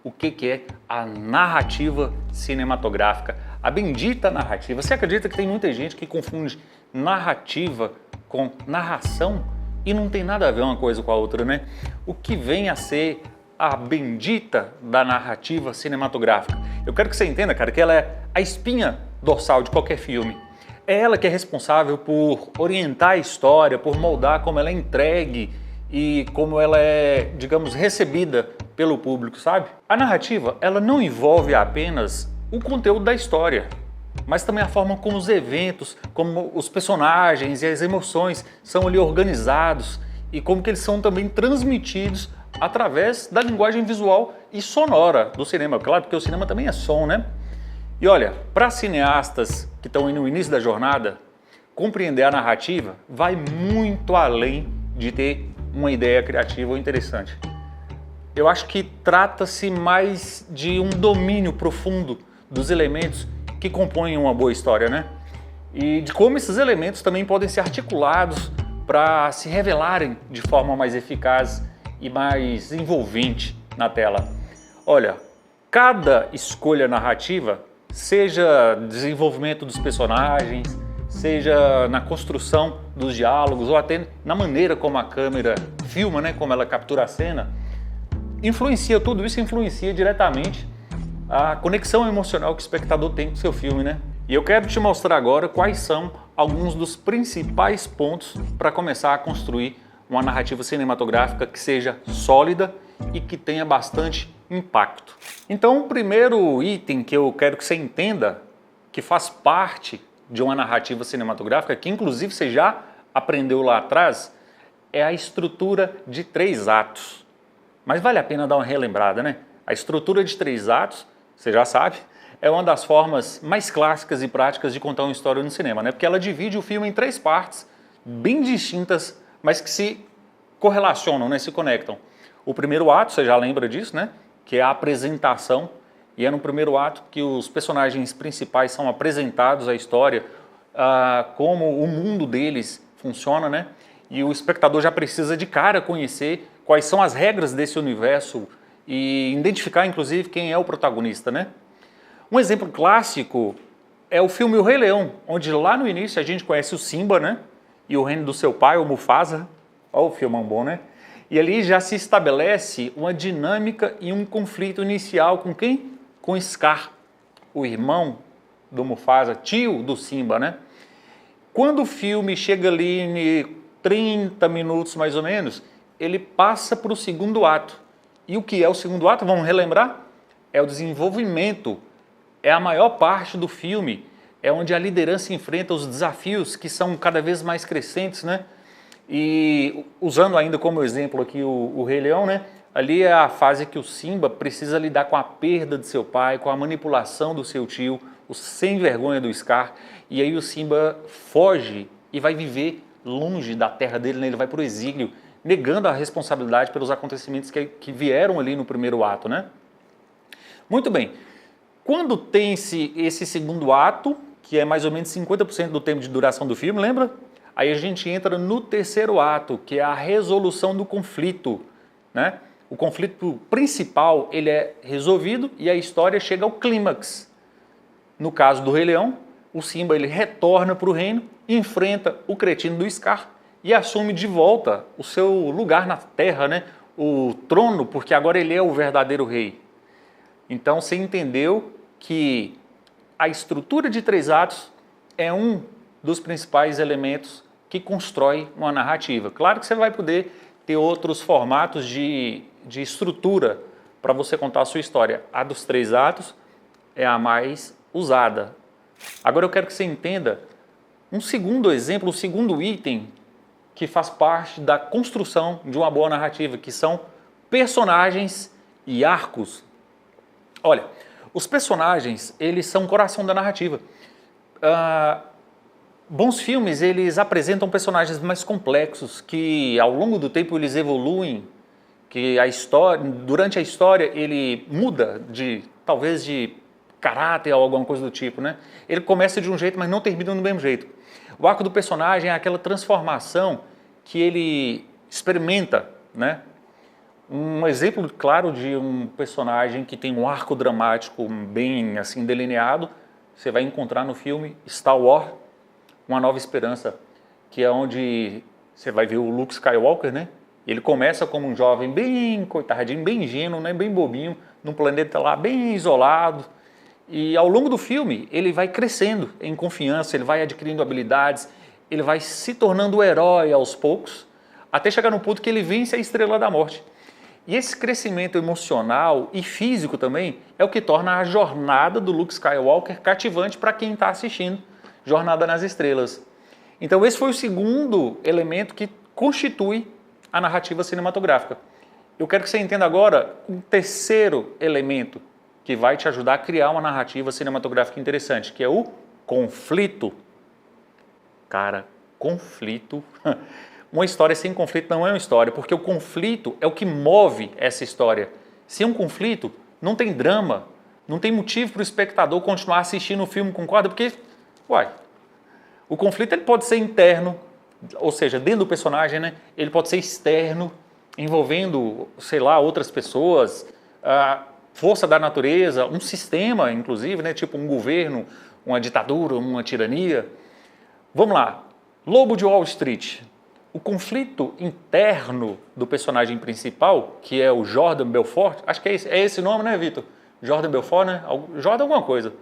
o que é a narrativa cinematográfica, a bendita narrativa. Você acredita que tem muita gente que confunde narrativa com narração e não tem nada a ver uma coisa com a outra, né? O que vem a ser a bendita da narrativa cinematográfica? Eu quero que você entenda, cara, que ela é a espinha dorsal de qualquer filme. É ela que é responsável por orientar a história, por moldar como ela é entregue e como ela é, digamos, recebida pelo público, sabe? A narrativa, ela não envolve apenas o conteúdo da história, mas também a forma como os eventos, como os personagens e as emoções são ali organizados e como que eles são também transmitidos através da linguagem visual e sonora do cinema. Claro, porque o cinema também é som, né? E olha, para cineastas que estão aí no início da jornada, compreender a narrativa vai muito além de ter uma ideia criativa ou interessante. Eu acho que trata-se mais de um domínio profundo dos elementos que compõem uma boa história, né? E de como esses elementos também podem ser articulados para se revelarem de forma mais eficaz e mais envolvente na tela. Olha, cada escolha narrativa, seja desenvolvimento dos personagens, seja na construção dos diálogos ou até na maneira como a câmera filma, né, como ela captura a cena, tudo isso influencia diretamente a conexão emocional que o espectador tem com o seu filme, né? E eu quero te mostrar agora quais são alguns dos principais pontos para começar a construir uma narrativa cinematográfica que seja sólida e que tenha bastante impacto. Então, o primeiro item que eu quero que você entenda, que faz parte de uma narrativa cinematográfica, que inclusive você já aprendeu lá atrás, é a estrutura de 3 atos. Mas vale a pena dar uma relembrada, né? A estrutura de 3 atos, você já sabe, é uma das formas mais clássicas e práticas de contar uma história no cinema, né? Porque ela divide o filme em 3 partes bem distintas, mas que se correlacionam, né? Se conectam. O primeiro ato, você já lembra disso, né? Que é a apresentação, e é no primeiro ato que os personagens principais são apresentados à história, como o mundo deles funciona, né? E o espectador já precisa de cara conhecer quais são as regras desse universo e identificar, inclusive, quem é o protagonista, né? Um exemplo clássico é o filme O Rei Leão, onde lá no início a gente conhece o Simba, né? E o reino do seu pai, o Mufasa. Olha o filmão bom, né? E ali já se estabelece uma dinâmica e um conflito inicial com quem? Com Scar, o irmão do Mufasa, tio do Simba, né? Quando o filme chega ali em 30 minutos mais ou menos, ele passa para o segundo ato. E o que é o segundo ato? Vamos relembrar? É o desenvolvimento, é a maior parte do filme, é onde a liderança enfrenta os desafios que são cada vez mais crescentes, né? E usando ainda como exemplo aqui o Rei Leão, né? Ali é a fase que o Simba precisa lidar com a perda de seu pai, com a manipulação do seu tio, o sem vergonha do Scar, e aí o Simba foge e vai viver longe da terra dele, né? Ele vai para o exílio, negando a responsabilidade pelos acontecimentos que vieram ali no primeiro ato, né? Muito bem, quando tem esse segundo ato, que é mais ou menos 50% do tempo de duração do filme, lembra? Aí a gente entra no terceiro ato, que é a resolução do conflito, né? O conflito principal, ele é resolvido e a história chega ao clímax. No caso do Rei Leão, o Simba ele retorna para o reino, enfrenta o cretino do Scar e assume de volta o seu lugar na terra, né? O trono, porque agora ele é o verdadeiro rei. Então você entendeu que a estrutura de 3 atos é um dos principais elementos que constrói uma narrativa. Claro que você vai poder ter outros formatos de estrutura para você contar a sua história. A dos 3 atos é a mais usada. Agora eu quero que você entenda um segundo exemplo, um segundo item que faz parte da construção de uma boa narrativa, que são personagens e arcos. Olha, os personagens, eles são o coração da narrativa. Bons filmes, eles apresentam personagens mais complexos, que ao longo do tempo eles evoluem, que a história, durante a história ele muda talvez de caráter ou alguma coisa do tipo, né? Ele começa de um jeito, mas não termina do mesmo jeito. O arco do personagem é aquela transformação que ele experimenta, né? Um exemplo claro de um personagem que tem um arco dramático bem assim delineado, você vai encontrar no filme Star Wars, Uma Nova Esperança, que é onde você vai ver o Luke Skywalker, né? Ele começa como um jovem bem coitadinho, bem ingênuo, né? Bem bobinho, num planeta lá bem isolado. E ao longo do filme, ele vai crescendo em confiança, ele vai adquirindo habilidades, ele vai se tornando o herói aos poucos, até chegar no ponto que ele vence a Estrela da Morte. E esse crescimento emocional e físico também é o que torna a jornada do Luke Skywalker cativante para quem está assistindo Jornada nas Estrelas. Então esse foi o segundo elemento que constitui a narrativa cinematográfica. Eu quero que você entenda agora um terceiro elemento que vai te ajudar a criar uma narrativa cinematográfica interessante, que é o conflito. Cara, conflito... Uma história sem conflito não é uma história, porque o conflito é o que move essa história. Sem um conflito, não tem drama, não tem motivo para o espectador continuar assistindo o filme, concorda? Porque, o conflito ele pode ser interno, ou seja, dentro do personagem, né? Ele pode ser externo, envolvendo, sei lá, outras pessoas, a força da natureza, um sistema, inclusive, né? Tipo um governo, uma ditadura, uma tirania. Vamos lá, Lobo de Wall Street. O conflito interno do personagem principal, que é o Jordan Belfort, acho que é esse nome, né, Vitor? Jordan Belfort, né? Jordan alguma coisa.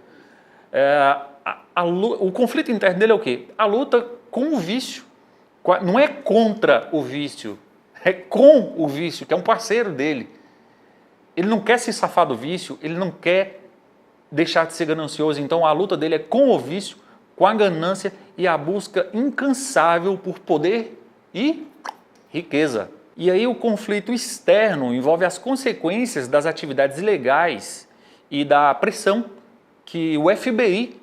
O conflito interno dele é o quê? A luta com o vício. Não é contra o vício, é com o vício, que é um parceiro dele. Ele não quer se safar do vício, ele não quer deixar de ser ganancioso, então a luta dele é com o vício, com a ganância e a busca incansável por poder e riqueza. E aí o conflito externo envolve as consequências das atividades ilegais e da pressão que o FBI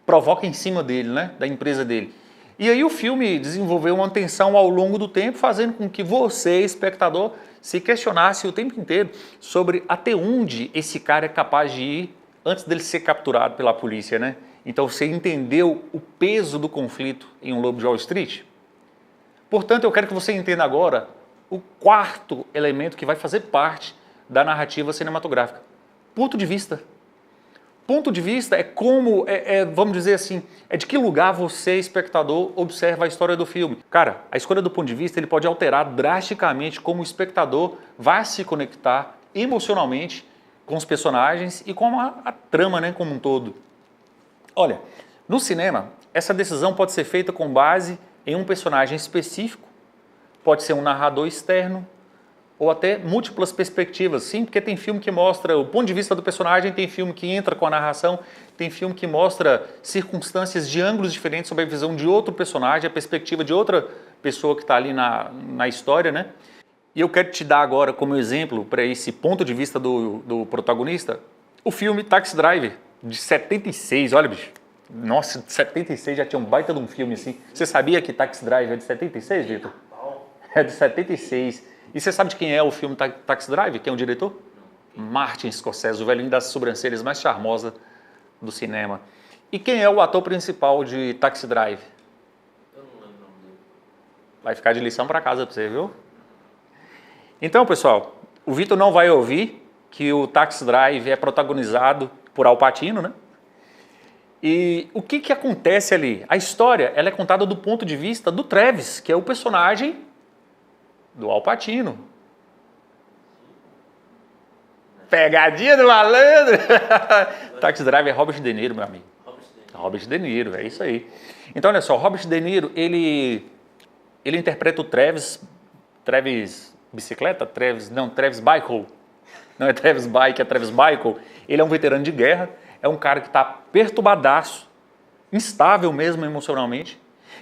provoca em cima dele, né, da empresa dele. E aí o filme desenvolveu uma tensão ao longo do tempo, fazendo com que você, espectador, se questionasse o tempo inteiro sobre até onde esse cara é capaz de ir antes dele ser capturado pela polícia, né? Então você entendeu o peso do conflito em Um Lobo de Wall Street? Portanto, eu quero que você entenda agora o quarto elemento que vai fazer parte da narrativa cinematográfica. Ponto de vista. Ponto de vista é como, vamos dizer assim, é de que lugar você, espectador, observa a história do filme. Cara, a escolha do ponto de vista ele pode alterar drasticamente como o espectador vai se conectar emocionalmente com os personagens e com a trama, né, como um todo. Olha, no cinema, essa decisão pode ser feita com base em um personagem específico, pode ser um narrador externo, ou até múltiplas perspectivas, sim, porque tem filme que mostra o ponto de vista do personagem, tem filme que entra com a narração, tem filme que mostra circunstâncias de ângulos diferentes sobre a visão de outro personagem, a perspectiva de outra pessoa que está ali na história, né? E eu quero te dar agora como exemplo para esse ponto de vista do protagonista, o filme Taxi Driver, de 76, olha bicho, nossa, de 76 já tinha um baita de um filme assim. Você sabia que Taxi Driver é de 76, Vitor? É de 76. E você sabe de quem é o filme Taxi Driver? Quem é o diretor? Martin Scorsese, o velhinho das sobrancelhas mais charmosa do cinema. E quem é o ator principal de Taxi Driver? Eu não lembro o nome dele. Vai ficar de lição para casa para você, viu? Então, pessoal, o Vitor não vai ouvir que o Taxi Driver é protagonizado por Al Pacino, né? E o que acontece ali? A história ela é contada do ponto de vista do Travis, que é o personagem do Al Pacino. Pegadinha do malandro! Taxi Driver é Robert De Niro, meu amigo. Robert De Niro, é isso aí. Então, olha só, Robert De Niro, ele interpreta o Travis Bicicleta? Travis Bickle. Não é Travis Bike, é Travis Bickle. Ele é um veterano de guerra, é um cara que está perturbadaço, instável mesmo emocionalmente.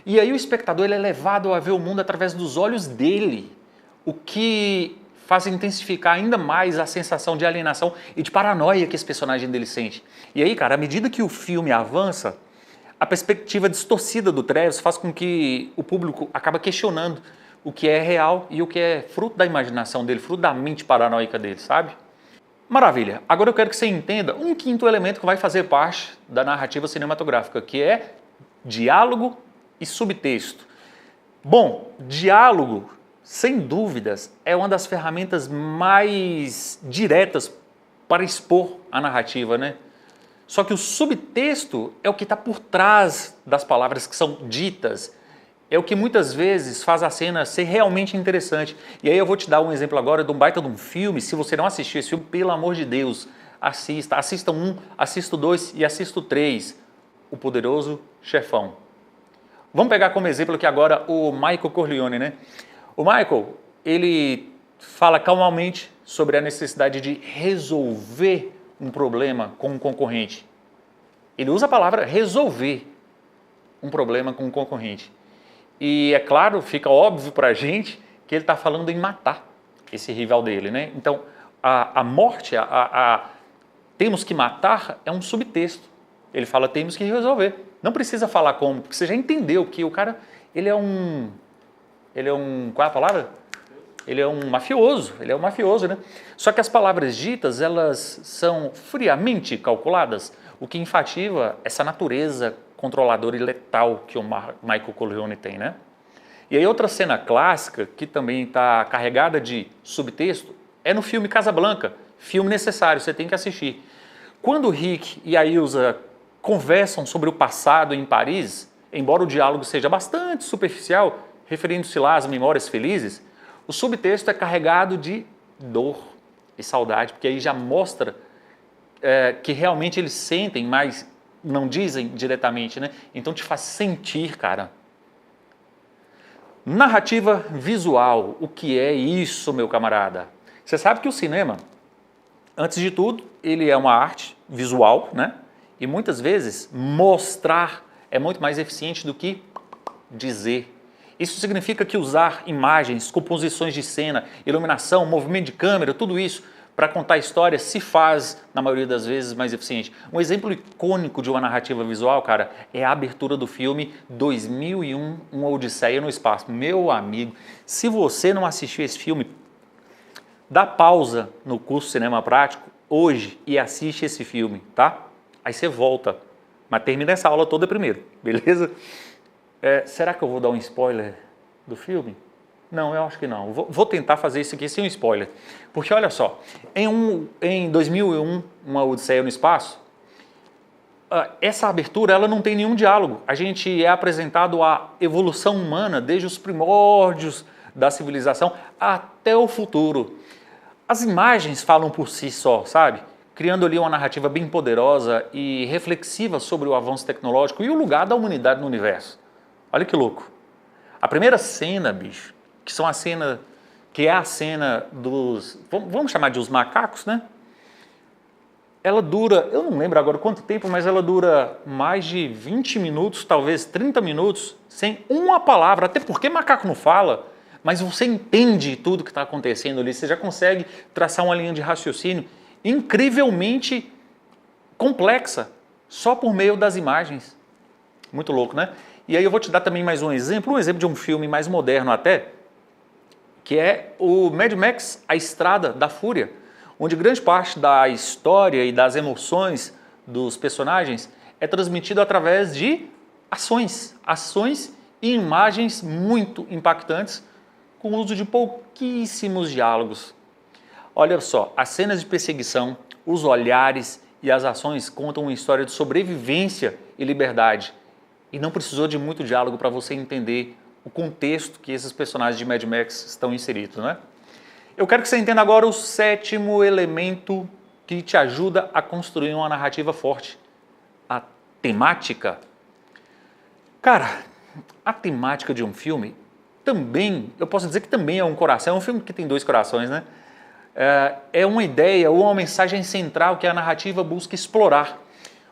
E aí o espectador ele é levado a ver o mundo através dos olhos dele, o que faz intensificar ainda mais a sensação de alienação e de paranoia que esse personagem dele sente. E aí, cara, à medida que o filme avança, a perspectiva distorcida do Travis faz com que o público acaba questionando o que é real e o que é fruto da imaginação dele, fruto da mente paranoica dele, sabe? Maravilha. Agora eu quero que você entenda um quinto elemento que vai fazer parte da narrativa cinematográfica, que é diálogo e subtexto. Bom, diálogo sem dúvidas, é uma das ferramentas mais diretas para expor a narrativa, né? Só que o subtexto é o que está por trás das palavras que são ditas, é o que muitas vezes faz a cena ser realmente interessante. E aí eu vou te dar um exemplo agora de um baita de um filme. Se você não assistiu esse filme, pelo amor de Deus, assista. Assista o 1, assista o 2 e assista o 3, O Poderoso Chefão. Vamos pegar como exemplo aqui agora o Michael Corleone, né? O Michael, ele fala calmamente sobre a necessidade de resolver um problema com um concorrente. Ele usa a palavra resolver um problema com um concorrente. E é claro, fica óbvio para a gente que ele está falando em matar esse rival dele, né? Então, a morte, temos que matar é um subtexto. Ele fala, temos que resolver. Não precisa falar como, porque você já entendeu que o cara, ele é um, qual é a palavra? Ele é um mafioso, né? Só que as palavras ditas, elas são friamente calculadas, o que enfativa essa natureza controladora e letal que o Michael Corleone tem, né? E aí outra cena clássica, que também está carregada de subtexto, é no filme Casablanca, filme necessário, você tem que assistir. Quando o Rick e a Ilsa conversam sobre o passado em Paris, embora o diálogo seja bastante superficial, referindo-se lá às memórias felizes, o subtexto é carregado de dor e saudade, porque aí já mostra que realmente eles sentem, mas não dizem diretamente, né? Então te faz sentir, cara. Narrativa visual, o que é isso, meu camarada? Você sabe que o cinema, antes de tudo, ele é uma arte visual, né? E muitas vezes mostrar é muito mais eficiente do que dizer. Isso significa que usar imagens, composições de cena, iluminação, movimento de câmera, tudo isso para contar a história se faz, na maioria das vezes, mais eficiente. Um exemplo icônico de uma narrativa visual, cara, é a abertura do filme 2001, Uma Odisseia no Espaço. Meu amigo, se você não assistiu esse filme, dá pausa no curso Cinema Prático hoje e assiste esse filme, tá? Aí você volta, mas termina essa aula toda primeiro, beleza? Será que eu vou dar um spoiler do filme? Não, eu acho que não. Vou tentar fazer isso aqui sem um spoiler. Porque olha só, em 2001, Uma Odisseia no Espaço, essa abertura ela não tem nenhum diálogo. A gente é apresentado à evolução humana desde os primórdios da civilização até o futuro. As imagens falam por si só, sabe? Criando ali uma narrativa bem poderosa e reflexiva sobre o avanço tecnológico e o lugar da humanidade no universo. Olha que louco. A primeira cena, bicho, que é a cena dos, vamos chamar de os macacos, né? Ela dura, eu não lembro agora quanto tempo, mas ela dura mais de 20 minutos, talvez 30 minutos, sem uma palavra, até porque macaco não fala, mas você entende tudo que está acontecendo ali, você já consegue traçar uma linha de raciocínio incrivelmente complexa, só por meio das imagens. Muito louco, né? E aí eu vou te dar também mais um exemplo de um filme mais moderno até, que é o Mad Max, A Estrada da Fúria, onde grande parte da história e das emoções dos personagens é transmitido através de ações e imagens muito impactantes, com o uso de pouquíssimos diálogos. Olha só, as cenas de perseguição, os olhares e as ações contam uma história de sobrevivência e liberdade. E não precisou de muito diálogo para você entender o contexto que esses personagens de Mad Max estão inseridos, né? Eu quero que você entenda agora o 7º elemento que te ajuda a construir uma narrativa forte. A temática. Cara, a temática de um filme também, eu posso dizer que também é um coração, é um filme que tem 2 corações, né? É uma ideia ou uma mensagem central que a narrativa busca explorar.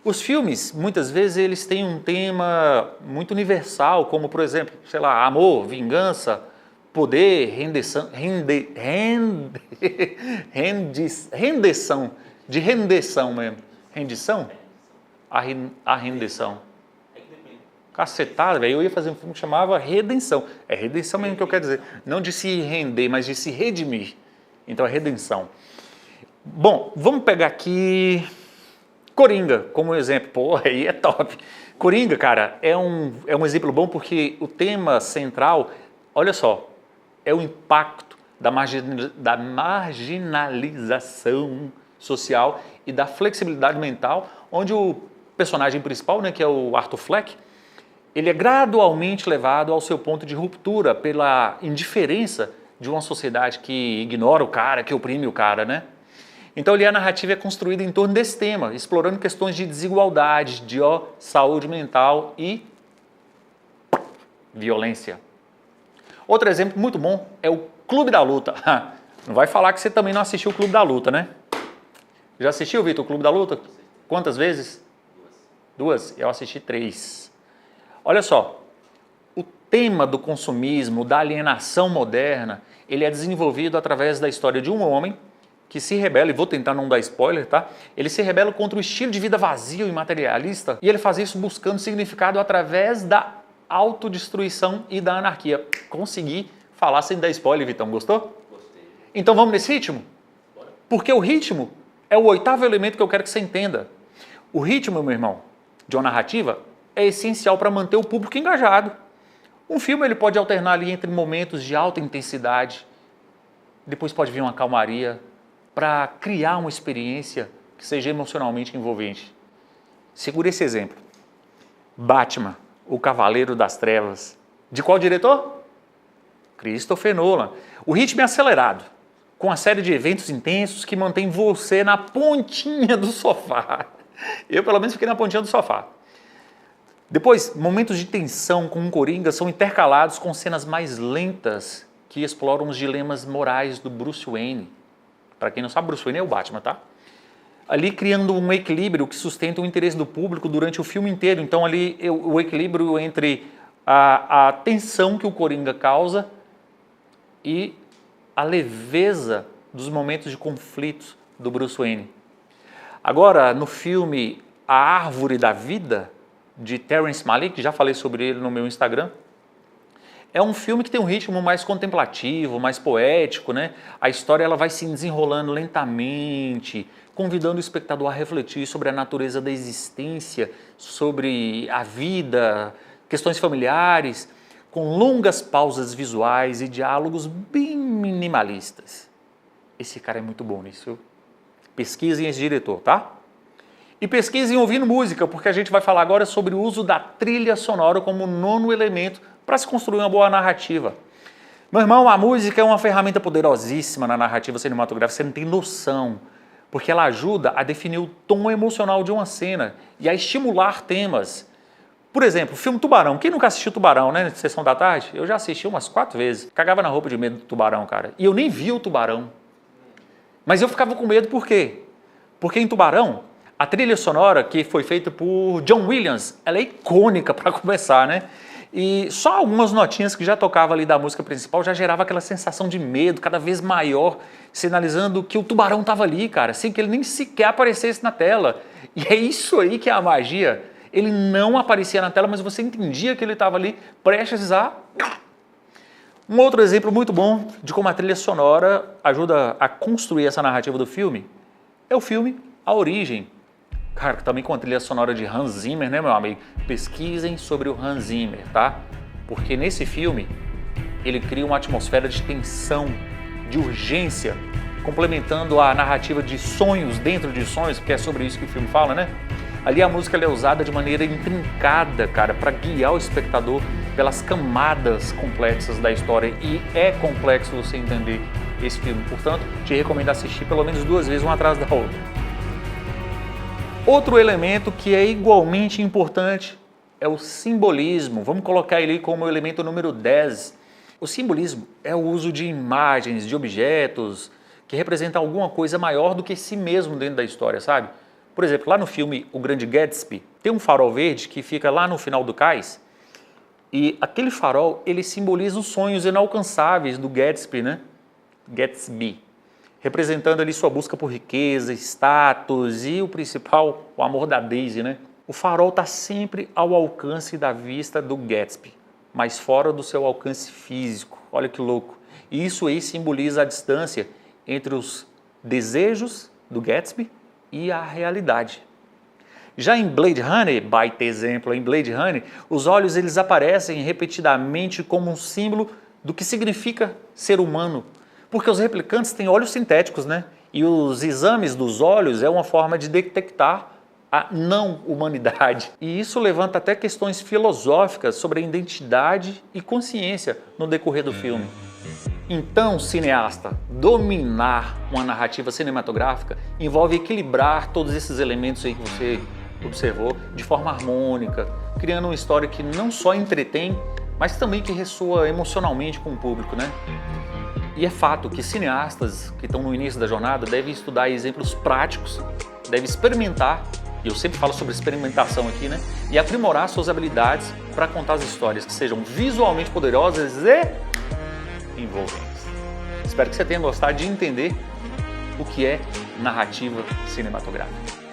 Os filmes, muitas vezes, eles têm um tema muito universal, como, por exemplo, sei lá, amor, vingança, poder, rendição, mesmo. Rendição? A rendição. Cacetada, velho, eu ia fazer um filme que chamava Redenção. É redenção mesmo que eu quero dizer. Não de se render, mas de se redimir. Então é redenção. Bom, vamos pegar aqui Coringa como exemplo. Pô, aí é top. Coringa, cara, é um exemplo bom porque o tema central, olha só, é o impacto da marginalização social e da flexibilidade mental, onde o personagem principal, né, que é o Arthur Fleck, ele é gradualmente levado ao seu ponto de ruptura pela indiferença de uma sociedade que ignora o cara, que oprime o cara, né? Então ali a narrativa é construída em torno desse tema, explorando questões de desigualdade, de saúde mental e violência. Outro exemplo muito bom é o Clube da Luta. Não vai falar que você também não assistiu o Clube da Luta, né? Já assistiu, Vitor, o Clube da Luta? Quantas vezes? Duas? Eu assisti 3. Olha só, o tema do consumismo, da alienação moderna, ele é desenvolvido através da história de um homem que se rebela, e vou tentar não dar spoiler, tá? Ele se rebela contra o estilo de vida vazio e materialista, e ele faz isso buscando significado através da autodestruição e da anarquia. Consegui falar sem dar spoiler, Vitão, gostou? Gostei. Então vamos nesse ritmo? Bora. Porque o ritmo é o 8º elemento que eu quero que você entenda. O ritmo, meu irmão, de uma narrativa é essencial para manter o público engajado. Um filme ele pode alternar ali entre momentos de alta intensidade, depois pode vir uma calmaria, para criar uma experiência que seja emocionalmente envolvente. Segura esse exemplo. Batman, o Cavaleiro das Trevas. De qual diretor? Christopher Nolan. O ritmo é acelerado, com uma série de eventos intensos que mantém você na pontinha do sofá. Eu, pelo menos, fiquei na pontinha do sofá. Depois, momentos de tensão com um Coringa são intercalados com cenas mais lentas que exploram os dilemas morais do Bruce Wayne. Para quem não sabe, Bruce Wayne é o Batman, tá? Ali criando um equilíbrio que sustenta o interesse do público durante o filme inteiro. Então ali o equilíbrio entre a tensão que o Coringa causa e a leveza dos momentos de conflitos do Bruce Wayne. Agora, no filme A Árvore da Vida, de Terrence Malick, já falei sobre ele no meu Instagram, é um filme que tem um ritmo mais contemplativo, mais poético, né? A história ela vai se desenrolando lentamente, convidando o espectador a refletir sobre a natureza da existência, sobre a vida, questões familiares, com longas pausas visuais e diálogos bem minimalistas. Esse cara é muito bom nisso. Pesquisem esse diretor, tá? E pesquisem ouvindo música, porque a gente vai falar agora sobre o uso da trilha sonora como 9º elemento para se construir uma boa narrativa. Meu irmão, a música é uma ferramenta poderosíssima na narrativa cinematográfica, você não tem noção, porque ela ajuda a definir o tom emocional de uma cena e a estimular temas. Por exemplo, o filme Tubarão. Quem nunca assistiu Tubarão, né? Sessão da tarde? Eu já assisti umas 4 vezes. Cagava na roupa de medo do tubarão, cara. E eu nem vi o tubarão. Mas eu ficava com medo por quê? Porque em Tubarão, a trilha sonora que foi feita por John Williams, ela é icônica para começar, né? E só algumas notinhas que já tocava ali da música principal já gerava aquela sensação de medo cada vez maior, sinalizando que o tubarão estava ali, cara, sem que ele nem sequer aparecesse na tela. E é isso aí que é a magia. Ele não aparecia na tela, mas você entendia que ele estava ali prestes a... Um outro exemplo muito bom de como a trilha sonora ajuda a construir essa narrativa do filme é o filme A Origem. Cara, também com a trilha sonora de Hans Zimmer, né, meu amigo? Pesquisem sobre o Hans Zimmer, tá? Porque nesse filme, ele cria uma atmosfera de tensão, de urgência, complementando a narrativa de sonhos dentro de sonhos, porque é sobre isso que o filme fala, né? Ali a música ela é usada de maneira intrincada, cara, para guiar o espectador pelas camadas complexas da história. E é complexo você entender esse filme. Portanto, te recomendo assistir pelo menos 2 vezes, uma atrás da outra. Outro elemento que é igualmente importante é o simbolismo. Vamos colocar ele como elemento número 10. O simbolismo é o uso de imagens, de objetos que representam alguma coisa maior do que si mesmo dentro da história, sabe? Por exemplo, lá no filme O Grande Gatsby, tem um farol verde que fica lá no final do cais e aquele farol, ele simboliza os sonhos inalcançáveis do Gatsby, né? Gatsby. Representando ali sua busca por riqueza, status e o principal, o amor da Daisy, né? O farol está sempre ao alcance da vista do Gatsby, mas fora do seu alcance físico. Olha que louco. E isso aí simboliza a distância entre os desejos do Gatsby e a realidade. Já em Blade Runner, baita exemplo, em Blade Runner, os olhos eles aparecem repetidamente como um símbolo do que significa ser humano, porque os replicantes têm olhos sintéticos, né? E os exames dos olhos é uma forma de detectar a não-humanidade. E isso levanta até questões filosóficas sobre a identidade e consciência no decorrer do filme. Então, cineasta, dominar uma narrativa cinematográfica envolve equilibrar todos esses elementos aí que você observou de forma harmônica, criando uma história que não só entretém, mas também que ressoa emocionalmente com o público, né? E é fato que cineastas que estão no início da jornada devem estudar exemplos práticos, devem experimentar, e eu sempre falo sobre experimentação aqui, né? E aprimorar suas habilidades para contar as histórias que sejam visualmente poderosas e envolventes. Espero que você tenha gostado de entender o que é narrativa cinematográfica.